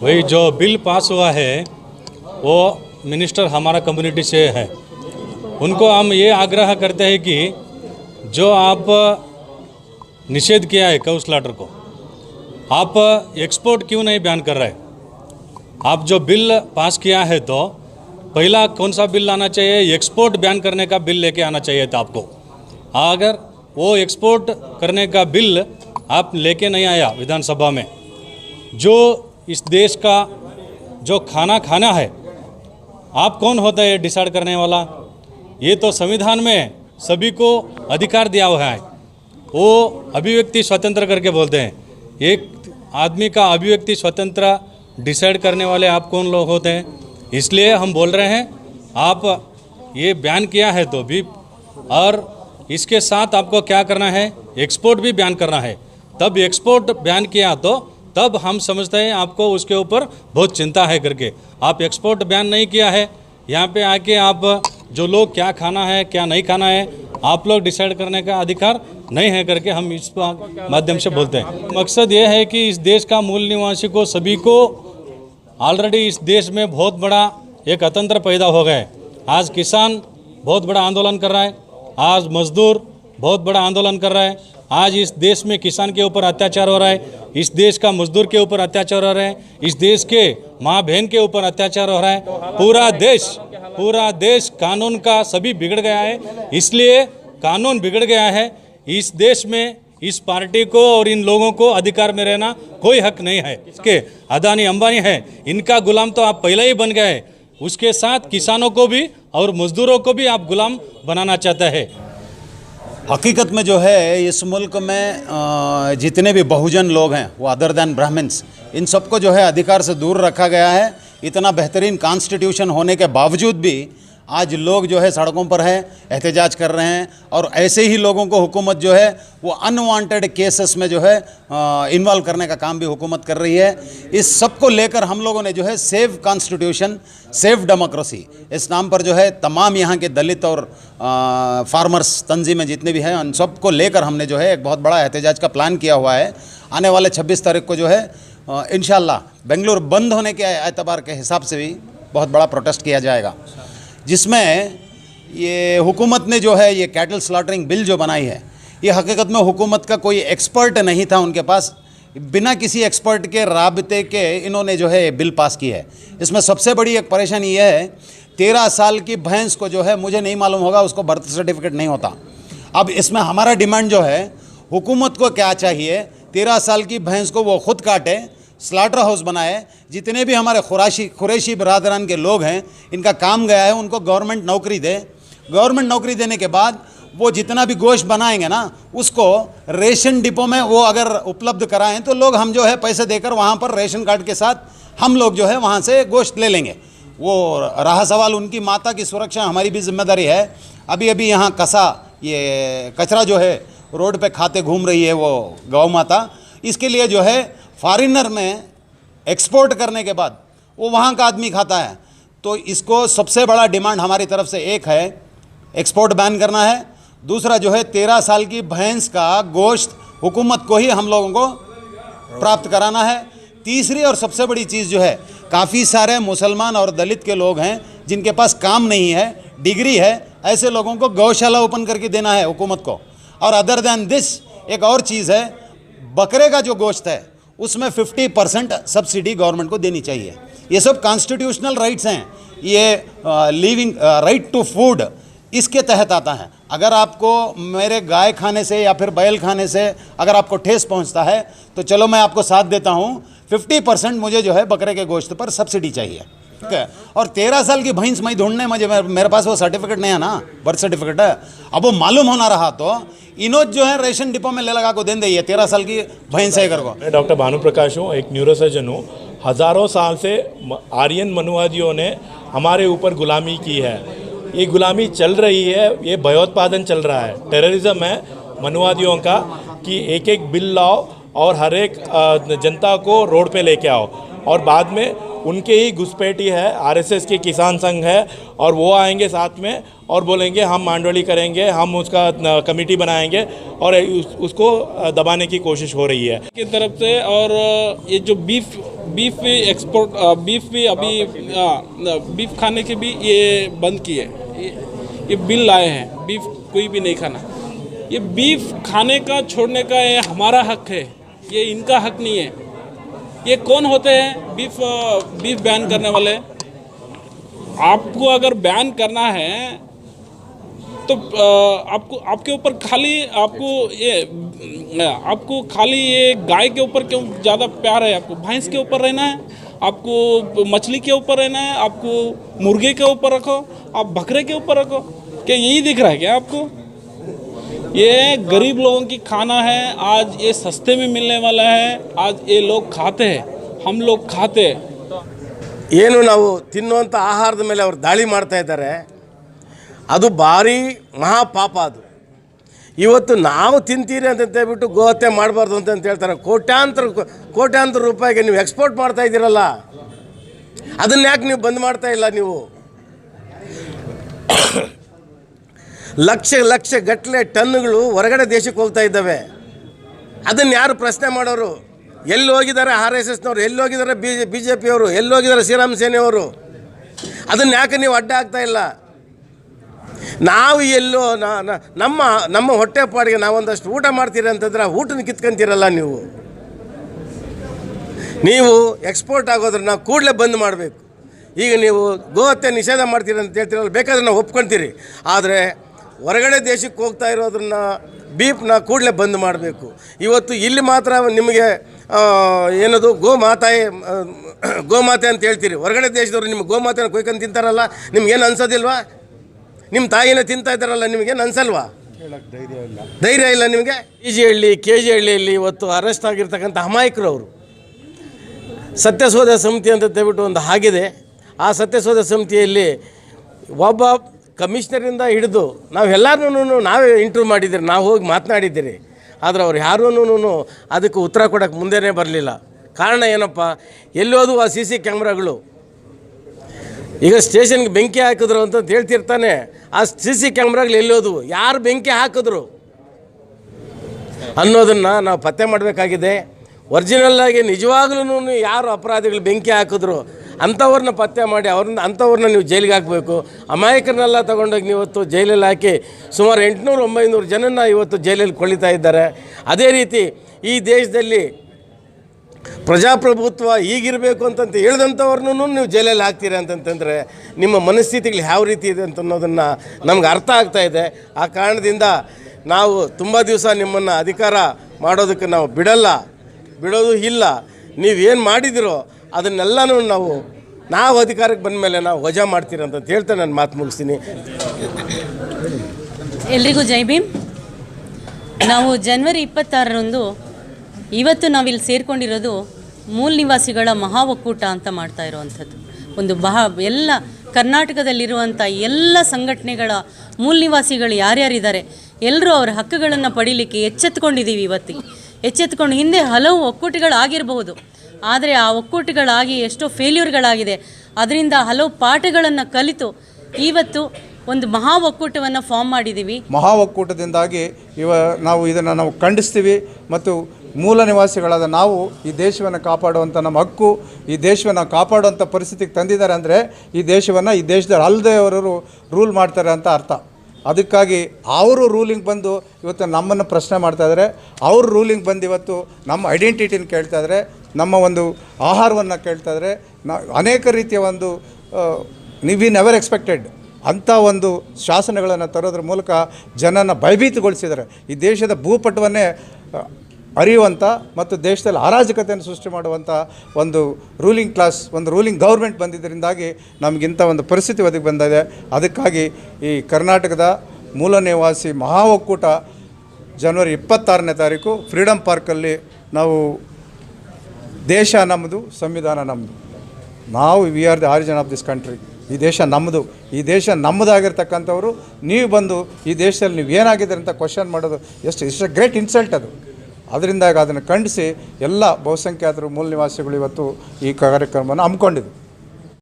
वही जो bill pass हुआ है वो मिनिस्टर हमारा कम्युनिटी से है। उनको हम ये आग्रह करते हैं कि जो आप निषेध किया है काऊ स्लॉटर को, आप एक्सपोर्ट क्यों नहीं बैन कर रहे? आप जो बिल पास किया है तो पहला कौन सा बिल लाना चाहिए? एक्सपोर्ट बैन करने का बिल लेके आना चाहिए था आपको। अगर वो एक्सपोर्ट करने का बिल आप लेके नहीं आया विधानसभा में, जो इस देश का जो खाना है, आप कौन होता है डिसाइड करने वाला? ये तो संविधान में सभी को अधिकार दिया हुआ है। वो अभिव्यक्ति स्वतंत्र करके बोलते हैं। एक आदमी का अभिव्यक्ति स्वतंत्र डिसाइड करने वाले आप कौन लोग होते हैं? इसलिए हम बोल रहे हैं आप ये बैन किया है तो भी, और इसके साथ आपको क्या करना है? एक्सपोर्ट भी बैन करना है। तब एक्सपोर्ट बैन किया तो तब हम समझते हैं आपको उसके ऊपर बहुत चिंता है करके। आप एक्सपोर्ट बैन नहीं किया है, यहाँ पे आके आप जो लोग क्या खाना है क्या नहीं खाना है आप लोग डिसाइड करने का अधिकार नहीं है करके हम इस माध्यम से बोलते हैं। मकसद ये है कि इस देश का मूल निवासी को सभी को ऑलरेडी इस देश में बहुत बड़ा एक अतंत्र पैदा हो गया है। आज किसान बहुत बड़ा आंदोलन कर रहा है, आज मजदूर बहुत बड़ा आंदोलन कर रहा है, आज इस देश में किसान के ऊपर अत्याचार हो रहा है, इस देश का मजदूर के ऊपर अत्याचार हो रहा है, इस देश के माँ बहन के ऊपर अत्याचार हो रहा है। पूरा देश कानून का सभी बिगड़ गया है। इसलिए कानून बिगड़ गया है। इस देश में इस पार्टी को और इन लोगों को अधिकार में रहना कोई हक नहीं है। इसके अदानी अंबानी है, इनका गुलाम तो आप पहले ही बन गए। उसके साथ किसानों को भी और मजदूरों को भी आप गुलाम बनाना चाहते हैं। हकीकत में जो है इस मुल्क में जितने भी बहुजन लोग हैं वो अदर दैन ब्राह्मण्स, इन सबको जो है अधिकार से दूर रखा गया है। इतना बेहतरीन कॉन्स्टिट्यूशन होने के बावजूद भी आज लोग जो है सड़कों पर हैं, एहतजाज कर रहे हैं, और ऐसे ही लोगों को हुकूमत जो है वो अनवांटेड केसेस में जो है इन्वॉल्व करने का काम भी हुकूमत कर रही है। इस सब को लेकर हम लोगों ने जो है सेव कॉन्स्टिट्यूशन सेव डेमोक्रेसी इस नाम पर जो है तमाम यहाँ के दलित और फार्मर्स तंजीमें जितने भी हैं उन सब को लेकर हमने जो है एक बहुत बड़ा एहतजाज का प्लान किया हुआ है। आने वाले 26 तारीख को जो है इंशाल्लाह बेंगलुरु बंद होने के एतबार के हिसाब से भी बहुत बड़ा प्रोटेस्ट किया जाएगा, जिसमें ये हुकूमत ने जो है ये कैटल स्लॉटरिंग बिल जो बनाई है, ये हकीकत में हुकूमत का कोई एक्सपर्ट नहीं था उनके पास, बिना किसी एक्सपर्ट के राबते के इन्होंने जो है बिल पास की है। इसमें सबसे बड़ी एक परेशानी ये है 13 साल की भैंस को जो है, मुझे नहीं मालूम होगा उसको बर्थ सर्टिफिकेट नहीं होता। अब इसमें हमारा डिमांड जो है हुकूमत को क्या चाहिए, 13 साल की भैंस को वो खुद काटे, स्लाटर हाउस बनाए, जितने भी हमारे कुरैशी बरादरान के लोग हैं इनका काम गया है उनको गवर्नमेंट नौकरी दे। गवर्नमेंट नौकरी देने के बाद वो जितना भी गोश्त बनाएंगे ना उसको रेशन डिपो में वो अगर उपलब्ध कराएं तो लोग हम जो है पैसे देकर वहाँ पर रेशन कार्ड के साथ हम लोग जो है वहाँ से गोश्त ले लेंगे। वो रहा सवाल उनकी माता की सुरक्षा, हमारी भी जिम्मेदारी है। अभी अभी यहाँ ये कचरा जो है रोड पे खाते घूम रही है वो गौ माता, इसके लिए जो है फॉरेनर में एक्सपोर्ट करने के बाद वो वहाँ का आदमी खाता है। तो इसको सबसे बड़ा डिमांड हमारी तरफ से एक है एक्सपोर्ट बैन करना है, दूसरा जो है 13 साल की भैंस का गोश्त हुकूमत को ही हम लोगों को प्राप्त कराना है। तीसरी और सबसे बड़ी चीज़ जो है, काफ़ी सारे मुसलमान और दलित के लोग हैं जिनके पास काम नहीं है, डिग्री है, ऐसे लोगों को गौशाला ओपन करके देना है हुकूमत को। और अदर दैन दिस एक और चीज़ है, बकरे का जो गोश्त है उसमें 50% सब्सिडी गवर्नमेंट को देनी चाहिए। ये सब कॉन्स्टिट्यूशनल राइट्स हैं, ये लिविंग राइट टू फूड इसके तहत आता है। अगर आपको मेरे गाय खाने से या फिर बैल खाने से अगर आपको ठेस पहुंचता है तो चलो मैं आपको साथ देता हूं, 50% मुझे जो है बकरे के गोश्त पर सब्सिडी चाहिए। ठीक है, और 13 साल की भैंस मैं ढूंढने मुझे मेरे पास वो सर्टिफिकेट नहीं है ना, बर्थ सर्टिफिकेट है। अब वो मालूम होना रहा तो इनोज जो है रेशन डिपो में ले लगा को दे दी है 13 साल की भैंस है कर को। मैं डॉक्टर भानु प्रकाश हूँ, एक न्यूरोसर्जन हूँ। हज़ारों साल से आर्यन मनुवादियों ने हमारे ऊपर गुलामी की है। ये गुलामी चल रही है, ये भयोत्पादन चल रहा है, टेररिज्म है मनुवादियों का कि एक एक बिल लाओ और हर एक जनता को रोड पे लेके आओ, और बाद में उनके ही घुसपैठी है, आरएसएस के किसान संघ है, और वो आएंगे साथ में और बोलेंगे हम मांडोली करेंगे, हम उसका कमेटी बनाएंगे, और उसको दबाने की कोशिश हो रही है की तरफ से। और ये जो बीफ भी एक्सपोर्ट, बीफ भी अभी बीफ खाने के भी ये बंद किए। ये बिल लाए हैं, बीफ कोई भी नहीं खाना। ये बीफ खाने का छोड़ने का ये हमारा हक है, ये इनका हक नहीं है। ये कौन होते हैं बीफ बैन करने वाले? आपको अगर बैन करना है तो आपको आपके ऊपर खाली आपको खाली ये गाय के ऊपर क्यों ज़्यादा प्यार है? आपको भैंस के ऊपर रहना है, आपको मछली के ऊपर रहना है, आपको मुर्गे के ऊपर रखो, आप बकरे के ऊपर रखो। क्या यही दिख रहा है क्या आपको? ये गरीब लोगों की खाना है, आज ये सस्ते में मिलने वाला है, आज ये लोग खाते हैं, हम लोग खाते हैं। ಏನು ನಾವು ತಿನ್ನುವಂಥ ಆಹಾರದ ಮೇಲೆ ಅವರು ದಾಳಿ ಮಾಡ್ತಾ ಇದ್ದಾರೆ, ಅದು ಭಾರಿ ಮಹಾಪಾಪ. ಅದು ಇವತ್ತು ನಾವು ತಿಂತೀರಿ ಅಂತ ಹೇಳ್ಬಿಟ್ಟು ಗೋಹತ್ಯೆ ಮಾಡಬಾರ್ದು ಅಂತ ಹೇಳ್ತಾರೆ. ಕೋಟ್ಯಾಂತರ ರೂಪಾಯಿಗೆ ನೀವು ಎಕ್ಸ್ಪೋರ್ಟ್ ಮಾಡ್ತಾ ಇದ್ದೀರಲ್ಲ, ಅದನ್ನ ಯಾಕೆ ನೀವು ಬಂದ್ ಮಾಡ್ತಾ ಇಲ್ಲ? ನೀವು ಲಕ್ಷ ಗಟ್ಟಲೆ ಟನ್ನುಗಳು ಹೊರಗಡೆ ದೇಶಕ್ಕೆ ಹೋಗ್ತಾ ಇದ್ದಾವೆ. ಅದನ್ನು ಯಾರು ಪ್ರಶ್ನೆ ಮಾಡೋರು? ಎಲ್ಲಿ ಹೋಗಿದ್ದಾರೆ RSSನವರು, ಎಲ್ಲಿ ಹೋಗಿದ್ದಾರೆ BJP ಅವರು, ಎಲ್ಲಿ ಹೋಗಿದ್ದಾರೆ ಶ್ರೀರಾಮ್ ಸೇನೆಯವರು? ಅದನ್ನು ಯಾಕೆ ನೀವು ಅಡ್ಡ ಆಗ್ತಾ ಇಲ್ಲ? ನಾವು ಎಲ್ಲೋ ನಮ್ಮ ಹೊಟ್ಟೆ ಪಾಡಿಗೆ ನಾವೊಂದಷ್ಟು ಊಟ ಮಾಡ್ತೀರಿ ಅಂತಂದ್ರೆ ಊಟನ ಕಿತ್ಕೊಂತೀರಲ್ಲ ನೀವು ಎಕ್ಸ್ಪೋರ್ಟ್ ಆಗೋದ್ರನ್ನ ಕೂಡಲೇ ಬಂದ್ ಮಾಡಬೇಕು. ಈಗ ನೀವು ಗೋಹತ್ಯೆ ನಿಷೇಧ ಮಾಡ್ತೀರಿ ಅಂತ ಹೇಳ್ತೀರಲ್ಲ, ಬೇಕಾದ್ರೆ ನಾವು ಒಪ್ಕೊಳ್ತೀರಿ. ಆದರೆ ಹೊರಗಡೆ ದೇಶಕ್ಕೆ ಹೋಗ್ತಾ ಇರೋದನ್ನ ಬೀಫ್ನ ಕೂಡಲೇ ಬಂದ್ ಮಾಡಬೇಕು. ಇವತ್ತು ಇಲ್ಲಿ ಮಾತ್ರ ನಿಮಗೆ ಏನದು ಗೋಮಾತೆ ಅಂತ ಹೇಳ್ತೀರಿ, ಹೊರಗಡೆ ದೇಶದವರು ನಿಮ್ಮ ಗೋಮಾತೆನ ಕೊಯ್ಕೊಂಡು ತಿಂತಾರಲ್ಲ, ನಿಮ್ಗೇನು ಅನ್ಸೋದಿಲ್ವಾ? ನಿಮ್ಮ ತಾಯಿನ ತಿಂತಾ ಇದ್ದಾರಲ್ಲ, ನಿಮಗೇನು ಅನ್ಸಲ್ವಾ? ಧೈರ್ಯ ಇಲ್ಲ ನಿಮಗೆ? KG ಹಳ್ಳಿಯಲ್ಲಿ ಇವತ್ತು ಅರೆಸ್ಟ್ ಆಗಿರ್ತಕ್ಕಂಥ ಅಮಾಯಕರು ಅವರು ಸತ್ಯಶೋಧ ಸಮಿತಿ ಅಂತ ಹೇಳ್ಬಿಟ್ಟು ಒಂದು ಆಗಿದೆ. ಆ ಸತ್ಯಶೋಧ ಸಮಿತಿಯಲ್ಲಿ ಒಬ್ಬ ಕಮಿಷನರಿಂದ ಹಿಡಿದು ನಾವೆಲ್ಲರೂ ನಾವೇ ಇಂಟರ್ವ್ಯೂ ಮಾಡಿದ್ದೀರಿ, ನಾವು ಹೋಗಿ ಮಾತನಾಡಿದ್ದೀರಿ. ಆದರೆ ಅವ್ರು ಯಾರೂ ಅದಕ್ಕೆ ಉತ್ತರ ಕೊಡೋಕ್ಕೆ ಮುಂದೆನೇ ಬರಲಿಲ್ಲ. ಕಾರಣ ಏನಪ್ಪ? ಎಲ್ಲೋದು ಆ CC ಕ್ಯಾಮ್ರಾಗಳು. ಈಗ ಸ್ಟೇಷನ್ಗೆ ಬೆಂಕಿ ಹಾಕಿದ್ರು ಅಂತ ಹೇಳ್ತಿರ್ತಾನೆ, ಆ CC ಕ್ಯಾಮ್ರಾಗಳು ಎಲ್ಲೋದು, ಯಾರು ಬೆಂಕಿ ಹಾಕಿದ್ರು ಅನ್ನೋದನ್ನು ನಾವು ಪತ್ತೆ ಮಾಡಬೇಕಾಗಿದೆ. ಒರಿಜಿನಲ್ಲಾಗಿ ನಿಜವಾಗ್ಲೂ ಯಾರು ಅಪರಾಧಿಗಳು ಬೆಂಕಿ ಹಾಕಿದ್ರು ಅಂಥವ್ರನ್ನ ಪತ್ತೆ ಮಾಡಿ ಅಂಥವ್ರನ್ನ ನೀವು ಜೈಲಿಗೆ ಹಾಕಬೇಕು. ಅಮಾಯಕರನ್ನೆಲ್ಲ ತೊಗೊಂಡೋಗಿ ಇವತ್ತು ಜೈಲಲ್ಲಿ ಹಾಕಿ ಸುಮಾರು 800-900 ಜನನ ಇವತ್ತು ಜೈಲಲ್ಲಿ ಕೊಳಿತಾ ಇದ್ದಾರೆ. ಅದೇ ರೀತಿ ಈ ದೇಶದಲ್ಲಿ ಪ್ರಜಾಪ್ರಭುತ್ವ ಈಗಿರಬೇಕು ಅಂತಂತ ಹೇಳಿದಂಥವ್ರನ್ನೂ ನೀವು ಜೈಲಲ್ಲಿ ಹಾಕ್ತೀರಿ ಅಂತಂತಂದರೆ ನಿಮ್ಮ ಮನಸ್ಥಿತಿಗಳು ಯಾವ ರೀತಿ ಇದೆ ಅಂತ ಅನ್ನೋದನ್ನು ನಮ್ಗೆ ಅರ್ಥ ಆಗ್ತಾ ಇದೆ. ಆ ಕಾರಣದಿಂದ ನಾವು ತುಂಬ ದಿವಸ ನಿಮ್ಮನ್ನು ಅಧಿಕಾರ ಮಾಡೋದಕ್ಕೆ ನಾವು ಬಿಡೋದು ಇಲ್ಲ. ನೀವೇನು ಮಾಡಿದಿರೋ ಅದನ್ನೆಲ್ಲನೂ ನಾವು ಅಧಿಕಾರಕ್ಕೆ ಬಂದ ಮೇಲೆ ನಾವು ವಜಾ ಮಾಡ್ತೀರಿ ಅಂತ ಹೇಳ್ತಾ ನಾನು ಮಾತು ಮುಗಿಸ್ತೀನಿ. ಎಲ್ರಿಗೂ ಜೈ ಭೀಮ್. ನಾವು ಜನವರಿ 26ರಂದು ಇವತ್ತು ನಾವಿಲ್ಲಿ ಸೇರಿಕೊಂಡಿರೋದು ಮೂಲ ನಿವಾಸಿಗಳ ಮಹಾ ಒಕ್ಕೂಟ ಅಂತ ಮಾಡ್ತಾ ಇರುವಂಥದ್ದು. ಒಂದು ಎಲ್ಲ ಕರ್ನಾಟಕದಲ್ಲಿರುವಂಥ ಎಲ್ಲ ಸಂಘಟನೆಗಳ ಮೂಲ ನಿವಾಸಿಗಳು ಯಾರ್ಯಾರಿದ್ದಾರೆ ಎಲ್ಲರೂ ಅವರ ಹಕ್ಕುಗಳನ್ನು ಪಡೀಲಿಕ್ಕೆ ಎಚ್ಚೆತ್ಕೊಂಡಿದ್ದೀವಿ. ಎಚ್ಚೆತ್ಕೊಂಡು ಹಿಂದೆ ಹಲವು ಒಕ್ಕೂಟಗಳಾಗಿರಬಹುದು, ಆದರೆ ಆ ಒಕ್ಕೂಟಗಳಾಗಿ ಎಷ್ಟೋ ಫೇಲ್ಯೂರ್ಗಳಾಗಿದೆ. ಅದರಿಂದ ಹಲವು ಪಾಠಗಳನ್ನು ಕಲಿತು ಇವತ್ತು ಒಂದು ಮಹಾ ಒಕ್ಕೂಟವನ್ನು ಫಾರ್ಮ್ ಮಾಡಿದ್ದೀವಿ. ಮಹಾ ಒಕ್ಕೂಟದಿಂದಾಗಿ ನಾವು ಇದನ್ನು ಖಂಡಿಸ್ತೀವಿ ಮತ್ತು ಮೂಲ ನಿವಾಸಿಗಳಾದ ನಾವು ಈ ದೇಶವನ್ನು ಕಾಪಾಡುವಂಥ ನಮ್ಮ ಹಕ್ಕು, ಈ ದೇಶವನ್ನು ಕಾಪಾಡುವಂಥ ಪರಿಸ್ಥಿತಿಗೆ ತಂದಿದ್ದಾರೆ ಅಂದರೆ ಈ ದೇಶದ ಅಲ್ಲದೆ ಅವರು ರೂಲ್ ಮಾಡ್ತಾರೆ ಅಂತ ಅರ್ಥ. ಅದಕ್ಕಾಗಿ ಅವರು ರೂಲಿಂಗ್ ಬಂದು ಇವತ್ತು ನಮ್ಮನ್ನು ಪ್ರಶ್ನೆ ಮಾಡ್ತಾಯಿದ್ದಾರೆ. ಅವರು ರೂಲಿಂಗ್ ಬಂದು ಇವತ್ತು ನಮ್ಮ ಐಡೆಂಟಿಟಿನ ಕೇಳ್ತಾಯಿದ್ದಾರೆ, ನಮ್ಮ ಒಂದು ಆಹಾರವನ್ನು ಕೇಳ್ತಾಯಿದ್ದಾರೆ. ಅನೇಕ ರೀತಿಯ ಒಂದು ವಿ ನೆವರ್ ಎಕ್ಸ್ಪೆಕ್ಟೆಡ್ ಅಂಥ ಒಂದು ಶಾಸನಗಳನ್ನು ತರೋದ್ರ ಮೂಲಕ ಜನನ ಭಯಭೀತಗೊಳಿಸಿದ್ದಾರೆ. ಈ ದೇಶದ ಭೂಪಟವನ್ನೇ ಅರಿಯುವಂಥ ಮತ್ತು ದೇಶದಲ್ಲಿ ಅರಾಜಕತೆಯನ್ನು ಸೃಷ್ಟಿ ಮಾಡುವಂಥ ಒಂದು ರೂಲಿಂಗ್ ಕ್ಲಾಸ್, ಒಂದು ರೂಲಿಂಗ್ ಗೌರ್ಮೆಂಟ್ ಬಂದಿದ್ದರಿಂದಾಗಿ ನಮಗಿಂಥ ಒಂದು ಪರಿಸ್ಥಿತಿ ಒದಗಿ ಬಂದಿದೆ. ಅದಕ್ಕಾಗಿ ಈ ಕರ್ನಾಟಕದ ಮೂಲ ನಿವಾಸಿ ಮಹಾ ಒಕ್ಕೂಟ ಜನವರಿ 26ನೇ ತಾರೀಕು ಫ್ರೀಡಮ್ ಪಾರ್ಕಲ್ಲಿ ನಾವು ದೇಶ ನಮ್ಮದು, ಸಂವಿಧಾನ ನಮ್ಮದು, we are the origin of this country. ಈ ದೇಶ ನಮ್ಮದು. ಈ ದೇಶ ನಮ್ಮದಾಗಿರ್ತಕ್ಕಂಥವ್ರು ನೀವು ಬಂದು ಈ ದೇಶದಲ್ಲಿ ನೀವು ಏನಾಗಿದ್ದೀರಿ ಅಂತ ಕ್ವಶನ್ ಮಾಡೋದು ಎಷ್ಟು ಗ್ರೇಟ್ ಇನ್ಸಲ್ಟ್ ಅದು. ಅದರಿಂದಾಗಿ ಅದನ್ನು ಖಂಡಿಸಿ ಎಲ್ಲ ಬಹುಸಂಖ್ಯಾತರು ಮೂಲ ನಿವಾಸಿಗಳು ಇವತ್ತು ಈ ಕಾರ್ಯಕ್ರಮವನ್ನು ಹಮ್ಮಿಕೊಂಡಿದ್ದು.